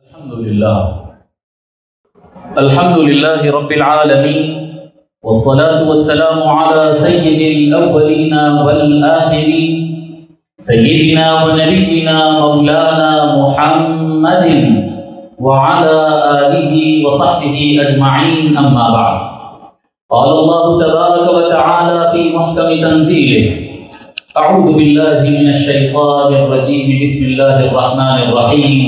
الحمد لله رب العالمين والصلاة والسلام على سيد الأولين والآخرين سيدنا ونبينا مولانا محمد وعلى آله وصحبه أجمعين أما بعد. قال الله تبارك وتعالى في محكم تنزيله: أعوذ بالله من الشيطان الرجيم بسم الله الرحمن الرحيم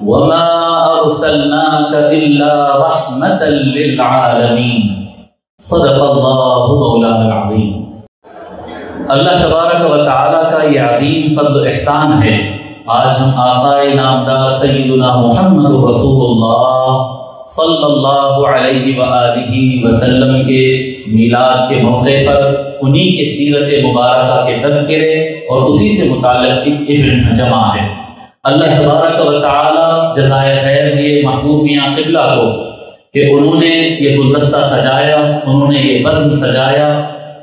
وما أرسلناك إلا رحمة للعالمين صدق الله مولانا العظيم. اللہ تبارک و تعالیٰ کا یہ عظیم فضل و احسان ہے، آج ہم آقا نامدار سیدنا محمد رسول اللہ صلی اللہ علیہ وآلہ وسلم کے میلاد کے موقع پر انہی کے سیرت مبارکہ کے تذکرے اور اسی سے متعلق ایک ایونٹ جمع ہے۔ اللہ تبارک و تعالی جزائے خیر دیے محبوب میاں قبلہ کو کہ انہوں نے یہ گلدستہ سجایا، انہوں نے یہ بزم سجایا،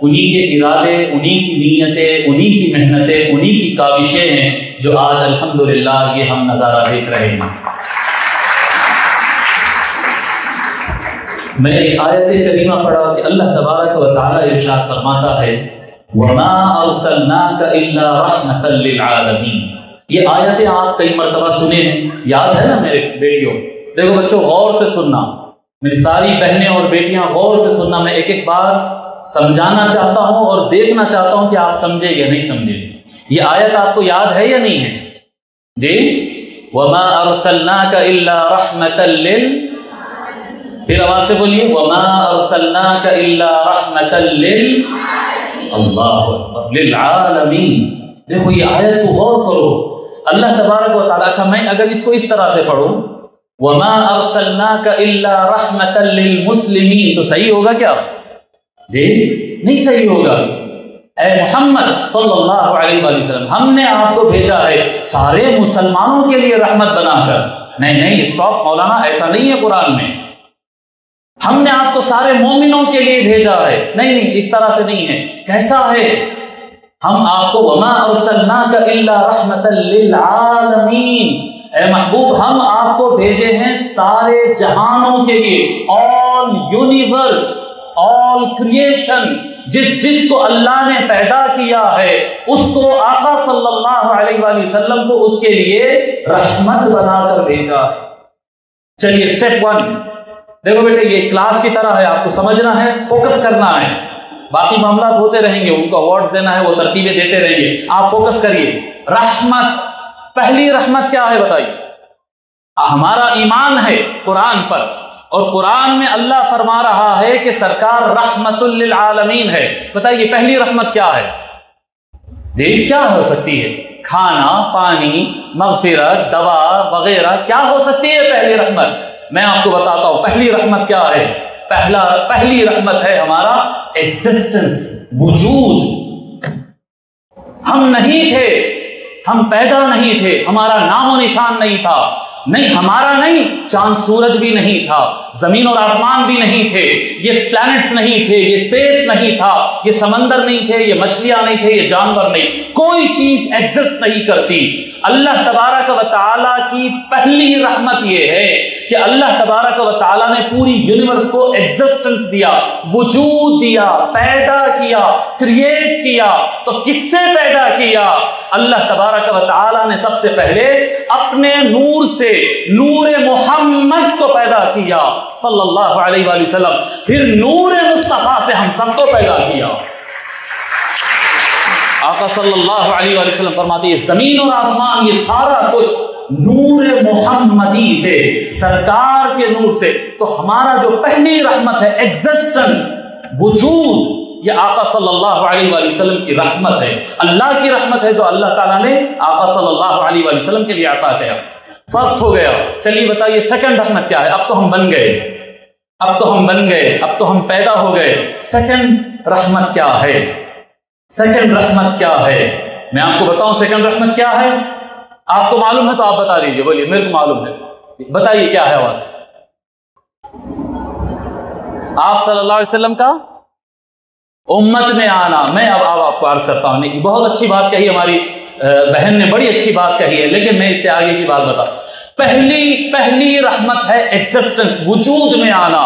انہی کے ارادے، انہی کی نیتیں، انہی کی محنتیں، انہی کی کاوشیں ہیں جو آج الحمدللہ یہ ہم نظارہ دیکھ رہے ہیں۔ میں ایک آیت کریمہ پڑھا کہ اللہ تبارک و تعالی ارشاد فرماتا ہے وَمَا أَرْسَلْنَاكَ إِلَّا رَحْمَةً لِلْعَالَمِينَ۔ یہ آیتیں آپ کئی مرتبہ سنے ہیں، یاد ہے نا میرے بیٹیوں؟ دیکھو بچوں، غور سے سننا، میری ساری بہنیں اور بیٹیاں غور سے سننا، میں ایک ایک بار سمجھانا چاہتا ہوں اور دیکھنا چاہتا ہوں کہ آپ سمجھے یا نہیں سمجھے۔ یہ آیت آپ کو یاد ہے یا نہیں ہے؟ جی، وَمَا أَرْسَلْنَاكَ إِلَّا رَحْمَةً پھر آواز سے بولیے وَمَا أَرْسَلْنَاكَ إِلَّا رَحْمَةً اللہ اکبر لِلْعَالَمِينَ۔ دیکھو یہ آیت کو غور کرو، اللہ تبارک و تعالیٰ، اچھا میں اگر اس کو اس طرح سے پڑھوں وَمَا أَرْسَلْنَاكَ إِلَّا رَحْمَةً لِلْمُسْلِمِينَ تو صحیح ہوگا کیا؟ جی نہیں صحیح ہوگا۔ اے محمد صلی اللہ علیہ وآلہ وسلم، ہم نے آپ کو بھیجا ہے سارے مسلمانوں کے لیے رحمت بنا کر۔ نہیں اسٹاپ مولانا، ایسا نہیں ہے قرآن میں۔ ہم نے آپ کو سارے مومنوں کے لیے بھیجا ہے، نہیں اس طرح سے نہیں ہے۔ کیسا ہے؟ ہم آپ کو وَمَا أَرْسَلْنَاكَ إِلَّا رَحْمَةً لِلْعَالَمِينَ، اے محبوب ہم آپ کو بھیجے ہیں سارے جہانوں کے لیے، آل یونیورس، آل کریشن، جس کو اللہ نے پیدا کیا ہے اس کو آقا صلی اللہ علیہ وآلہ وسلم کو اس کے لیے رحمت بنا کر بھیجا ہے۔ چلیے سٹیپ 1، دیکھو بیٹے یہ کلاس کی طرح ہے، آپ کو سمجھنا ہے، فوکس کرنا ہے، باقی معاملات ہوتے رہیں گے، ان کو ایوارڈ دینا ہے، وہ ترتیبیں دیتے رہیں گے، آپ فوکس کریے۔ رحمت، پہلی رحمت کیا ہے بتائیے؟ ہمارا ایمان ہے قرآن پر، اور قرآن میں اللہ فرما رہا ہے کہ سرکار رحمت للعالمین ہے۔ بتائیے پہلی رحمت کیا ہے؟ جی کیا ہو سکتی ہے؟ کھانا، پانی، مغفرت، دوا وغیرہ کیا ہو سکتی ہے پہلی رحمت؟ میں آپ کو بتاتا ہوں پہلی رحمت کیا ہے۔ پہلی رحمت ہے ہمارا ایگزسٹنس، وجود۔ ہم نہیں تھے، ہم پیدا نہیں تھے، ہمارا نام و نشان نہیں تھا، نہیں ہمارا نہیں، چاند سورج بھی نہیں تھا، زمین اور آسمان بھی نہیں تھے، یہ پلانٹس نہیں تھے، یہ اسپیس نہیں تھا، یہ سمندر نہیں تھے، یہ مچھلیاں نہیں تھے، یہ جانور نہیں، کوئی چیز ایگزسٹ نہیں کرتی۔ اللہ تبارک و تعالیٰ کی پہلی رحمت یہ ہے کہ اللہ تبارک و تعالیٰ نے پوری یونیورس کو ایگزسٹنس دیا، وجود دیا، پیدا کیا، کریٹ کیا۔ تو کس سے پیدا کیا؟ اللہ تبارک و تعالیٰ نے سب سے پہلے اپنے نور سے، نور محمد کو پیدا کیا صلی اللہ علیہ وآلہ وسلم، پھر نور مصطفیٰ سے ہم سب کو پیدا کیا۔ آقا صلی اللہ علیہ وآلہ وسلم فرماتے ہیں زمین اور آسمان یہ سارا کچھ نور محمدی سے، سرکار کے نور سے۔ تو ہمارا جو پہلی رحمت ہے ایگزسٹنس، وجود، یہ آقا صلی اللہ علیہ وآلہ وسلم کی رحمت ہے، اللہ کی رحمت ہے جو اللہ تعالیٰ نے آقا صلی اللہ علیہ وآلہ وسلم کے لیے عطا کیا۔ فرسٹ ہو گیا۔ چلیے بتائیے سیکنڈ رحمت کیا ہے؟ اب تو ہم بن گئے، اب تو ہم پیدا ہو گئے۔ سیکنڈ رحمت کیا ہے؟ سیکنڈ رحمت کیا ہے؟ میں آپ کو بتاؤں سیکنڈ رحمت کیا ہے؟ آپ کو معلوم ہے تو آپ بتا دیجئے، بولیے میرے کو معلوم ہے، بتائیے کیا ہے آواز؟ آپ صلی اللہ علیہ وسلم کا امت میں آنا۔ میں اب آپ کو عرض کرتا ہوں، نہیں بہت اچھی بات کہی ہماری بہن نے، بڑی اچھی بات کہی ہے، لیکن میں اس سے آگے کی بات بتا۔ پہلی رحمت ہے ایگزسٹنس، وجود میں آنا،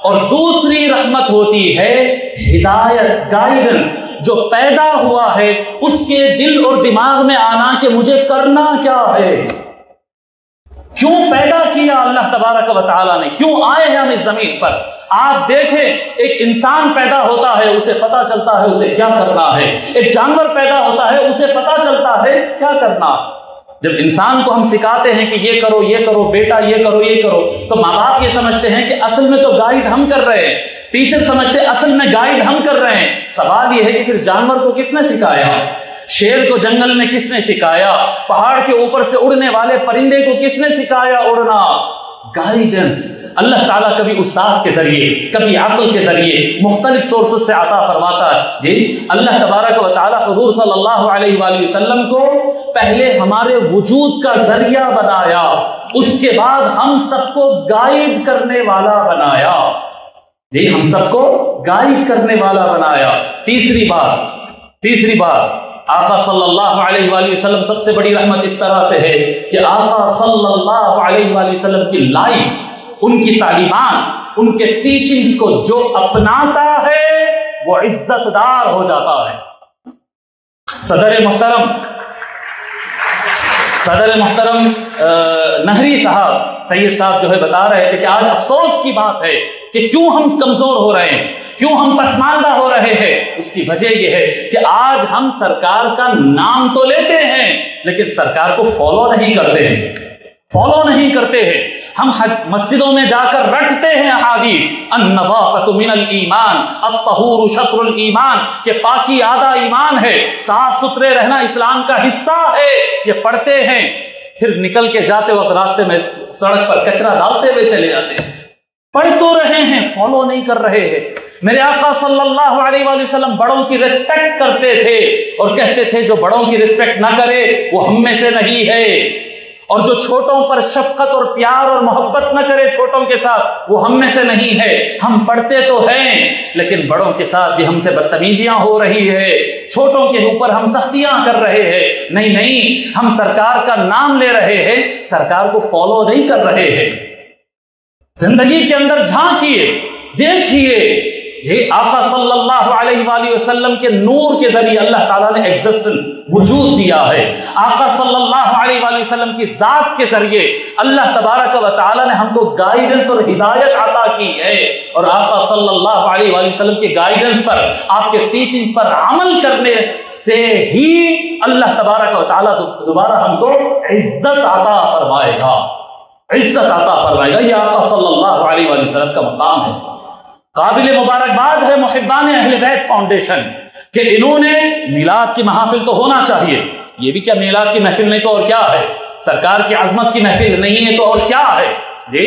اور دوسری رحمت ہوتی ہے ہدایت، گائیڈنس، جو پیدا ہوا ہے اس کے دل اور دماغ میں آنا کہ مجھے کرنا کیا ہے، کیوں پیدا کیا اللہ تبارک و تعالیٰ نے، کیوں آئے ہیں ہم اس زمین پر۔ آپ دیکھیں ایک انسان پیدا ہوتا ہے اسے پتا چلتا ہے اسے کیا کرنا ہے، ایک جانور پیدا ہوتا ہے اسے پتا چلتا ہے کیا کرنا۔ جب انسان کو ہم سکھاتے ہیں کہ یہ کرو یہ کرو بیٹا، یہ کرو یہ کرو، تو ماں باپ یہ سمجھتے ہیں کہ اصل میں تو گائیڈ ہم کر رہے ہیں، ٹیچر سمجھتے اصل میں گائیڈ ہم کر رہے ہیں۔ سوال یہ ہے کہ پھر جانور کو کس نے سکھایا، شیر کو جنگل میں کس نے سکھایا، پہاڑ کے اوپر سے اڑنے والے پرندے کو کس نے سکھایا اڑنا؟ گائیڈنس اللہ تعالیٰ کبھی استاد کے ذریعے، کبھی عقل کے ذریعے، مختلف سورسز سے عطا فرماتا ہے۔ جی اللہ تبارک و تعالیٰ حضور صلی اللہ علیہ وآلہ وسلم کو پہلے ہمارے وجود کا ذریعہ بنایا، اس کے بعد ہم سب کو گائیڈ کرنے والا بنایا۔ جی ہم سب کو گائیڈ کرنے والا بنایا۔ تیسری بات آقا صلی اللہ علیہ وآلہ وسلم، سب سے بڑی رحمت اس طرح سے ہے کہ آقا صلی اللہ علیہ وآلہ وسلم کی لائف، ان کی تعلیمات، ان کے ٹیچنگز کو جو اپناتا ہے وہ عزت دار ہو جاتا ہے۔ صدر محترم نہری صاحب، سید صاحب جو ہے بتا رہے تھے کہ آج افسوس کی بات ہے کہ کیوں ہم کمزور ہو رہے ہیں، کیوں ہم پسماندہ ہو رہے ہیں۔ اس کی وجہ یہ ہے کہ آج ہم سرکار کا نام تو لیتے ہیں لیکن سرکار کو فالو نہیں کرتے ہیں۔ ہم مسجدوں میں جا کر رٹتے ہیں احادیث، النظافۃ من الایمان، الطہور شطر الایمان، کہ پاکی آدھا ایمان ہے، صاف ستھرے رہنا اسلام کا حصہ ہے، یہ پڑھتے ہیں، پھر نکل کے جاتے وقت راستے میں سڑک پر کچرا ڈالتے ہوئے چلے جاتے ہیں۔ پڑھ تو رہے ہیں، فالو نہیں کر رہے ہیں۔ میرے آقا صلی اللہ علیہ وآلہ وسلم بڑوں کی ریسپیکٹ کرتے تھے اور کہتے تھے جو بڑوں کی ریسپیکٹ نہ کرے وہ ہم میں سے نہیں ہے، اور جو چھوٹوں پر شفقت اور پیار اور محبت نہ کرے چھوٹوں کے ساتھ وہ ہم میں سے نہیں ہے۔ ہم پڑھتے تو ہیں لیکن بڑوں کے ساتھ بھی ہم سے بدتمیزیاں ہو رہی ہے، چھوٹوں کے اوپر ہم سختیاں کر رہے ہیں۔ نہیں، ہم سرکار کا نام لے رہے ہیں، سرکار کو فالو نہیں کر رہے ہیں۔ زندگی کے اندر جھانکیے، دیکھیے، یہ آقا صلی اللہ علیہ وآلہ وسلم کے نور کے ذریعے اللہ تعالیٰ نے ایگزسٹنس، وجود دیا ہے۔ آقا صلی اللہ علیہ وآلہ وسلم کی ذات کے ذریعے اللہ تبارک و تعالیٰ نے ہم کو گائیڈنس اور ہدایت عطا کی ہے، اور آقا صلی اللہ علیہ وآلہ وسلم کی گائیڈنس پر، آپ کے ٹیچنگز پر عمل کرنے سے ہی اللہ تبارک و تعالیٰ دوبارہ ہم کو عزت عطا فرمائے گا، یہ آقا صلی اللہ علیہ وآلہ وسلم کا مقام ہے۔ قابل مبارکباد ہے محبان اہل بیت فاؤنڈیشن کہ انہوں نے میلاد کی محافل تو ہونا چاہیے، یہ بھی کیا میلاد کی محفل نہیں تو اور کیا ہے، سرکار کی عظمت کی محفل نہیں ہے تو اور کیا ہے، جی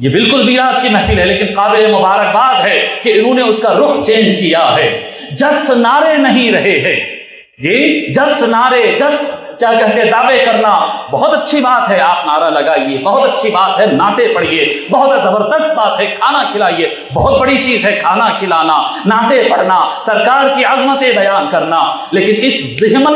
یہ بالکل میلاد کی محفل ہے، لیکن قابل مبارکباد ہے کہ انہوں نے اس کا رخ چینج کیا ہے۔ جسٹ نعرے نہیں رہے ہیں، جی جسٹ نعرے، جسٹ کیا کہتے ہیں دعوے کرنا بہت اچھی بات ہے، آپ نعرہ لگائیے، بہت اچھی بات ہے، نعتیں پڑھیے، بہت زبردست بات ہے، کھانا کھلائیے، بہت بڑی چیز ہے کھانا کھلانا، نعتیں پڑھنا، سرکار کی عظمتیں بیان کرنا، لیکن اس ضمن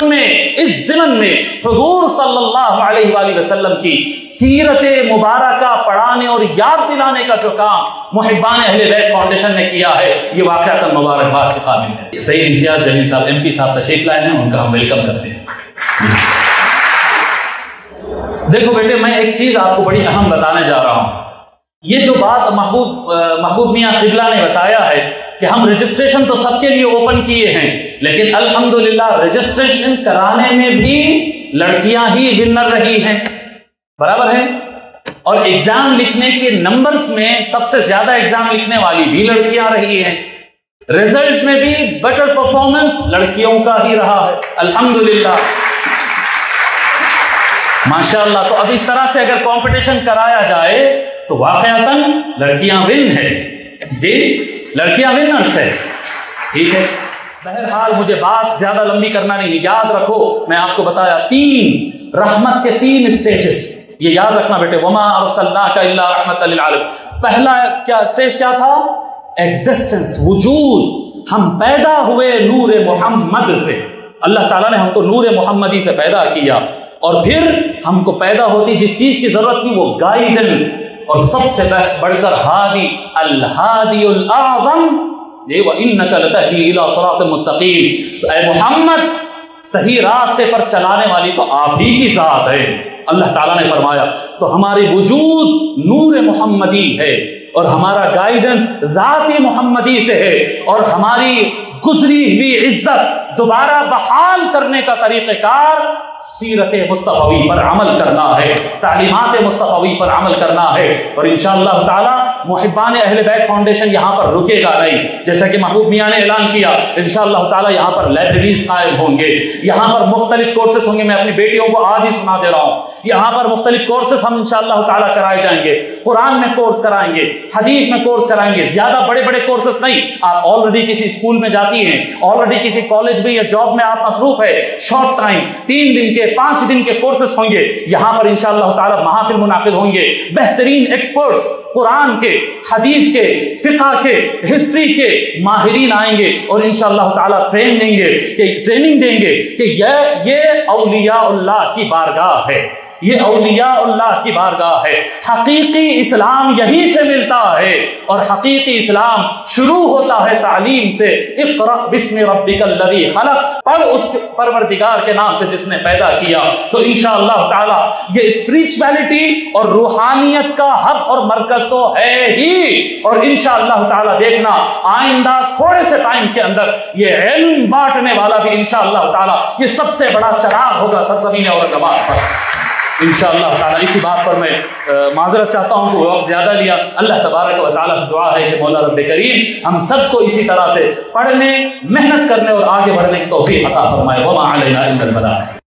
میں حضور صلی اللہ علیہ وآلہ وسلم کی سیرت مبارکہ پڑھانے اور یاد دلانے کا جو کام محبان اہل بیت فاؤنڈیشن نے کیا ہے، یہ واقعتاً مبارکباد کے قابل ہے۔ سید امتیاز جلیل صاحب MP صاحب تشریف لائے ہیں، ان کا ہم ویلکم کرتے ہیں۔ دیکھو بیٹے، میں ایک چیز آپ کو بڑی اہم بتانے جا رہا ہوں۔ یہ جو بات محبوب میاں قبلہ نے بتایا ہے کہ ہم رجسٹریشن تو سب کے لیے اوپن کیے ہیں، لیکن الحمدللہ رجسٹریشن کرانے میں بھی لڑکیاں ہی ونر رہی ہیں، برابر ہے، اور ایگزام لکھنے کے نمبرز میں سب سے زیادہ ایگزام لکھنے والی بھی لڑکیاں رہی ہیں، رزلٹ میں بھی بیٹر پرفارمنس لڑکیوں کا ہی رہا ہے، الحمدللہ ماشاءاللہ۔ تو اب اس طرح سے اگر کمپٹیشن کرایا جائے تو واقعتاً لڑکیاں ون ہے، جی لڑکیاں ونرس ہے، ٹھیک ہے۔ بہرحال مجھے بات زیادہ لمبی کرنا نہیں، یاد رکھو میں آپ کو بتایا 3 رحمت کے 3 اسٹیجز، یہ یاد رکھنا بیٹے، وما ارسلناک الا رحمۃ للعالمین۔ پہلا اسٹیج کیا تھا؟ ایگزسٹنس، وجود، ہم پیدا ہوئے نور محمد سے، اللہ تعالیٰ نے ہم کو نور محمدی سے پیدا کیا۔ اور پھر ہم کو پیدا ہوتی جس چیز کی ضرورت تھی وہ گائیڈنس، اور سب سے بڑھ کر ہادی الہادی الاعظم جی وَإِنَّكَ لَتَهْدِي إِلَىٰ صِرَاطٍ مُسْتَقِيمٍ، اے محمد صحیح راستے پر چلانے والی تو آپ ہی کی ذات ہے، اللہ تعالیٰ نے فرمایا۔ تو ہماری وجود نور محمدی ہے، اور ہمارا گائیڈنس ذاتی محمدی سے ہے، اور ہماری گزری ہوئی عزت دوبارہ بحال کرنے کا طریقہ کار سیرت مصطفی پر عمل کرنا ہے، تعلیمات مصطفی پر عمل کرنا ہے۔ اور انشاءاللہ تعالی محبان اہل بیت فاؤنڈیشن یہاں پر رکے گا نہیں، جیسا کہ محبوب میاں نے اعلان کیا انشاءاللہ تعالی یہاں پر لائبریریز قائم ہوں گے، یہاں پر مختلف کورسز ہوں گے۔ میں اپنی بیٹیوں کو آج ہی سنا دے رہا ہوں، یہاں پر مختلف کورسز ہم انشاءاللہ تعالی کرائے جائیں گے، قرآن میں کورس کرائیں گے، حدیث میں کورس کرائیں گے، زیادہ بڑے بڑے کورسز نہیں۔ آپ آلریڈی کسی اسکول میں جاتی ہیں، آلریڈی کسی کالج میں یا جاب میں آپ مصروف ہے، شارٹ ٹائم 3 دن کے 5 دن کے کورسز ہوں گے، یہاں پر انشاءاللہ تعالی محافل منعقد ہوں گے، بہترین ایکسپرٹس قرآن کے، حدیث کے، فقہ کے، ہسٹری کے ماہرین آئیں گے اور انشاءاللہ تعالی ٹریننگ دیں گے کہ یہ اولیاء اللہ کی بارگاہ ہے، یہ اولیاء اللہ کی بارگاہ ہے۔ حقیقی اسلام یہیں سے ملتا ہے، اور حقیقی اسلام شروع ہوتا ہے تعلیم سے۔ اقرأ بسم ربک الذی خلق، پڑھ اس پروردگار کے نام سے جس نے پیدا کیا۔ تو انشاءاللہ تعالی یہ اسپریچویلٹی اور روحانیت کا ہب اور مرکز تو ہے ہی، اور انشاءاللہ تعالی دیکھنا آئندہ تھوڑے سے ٹائم کے اندر یہ علم بانٹنے والا بھی انشاءاللہ تعالی یہ سب سے بڑا چراغ ہوگا سرزمین اورنگ آباد پر انشاءاللہ تعالی۔ اسی بات پر میں معذرت چاہتا ہوں کہ وقت زیادہ لیا۔ اللہ تبارک و تعالی سے دعا ہے کہ مولا رب کریم ہم سب کو اسی طرح سے پڑھنے، محنت کرنے اور آگے بڑھنے کی توفیق عطا فرمائے۔ وما علینا الا البلاغ۔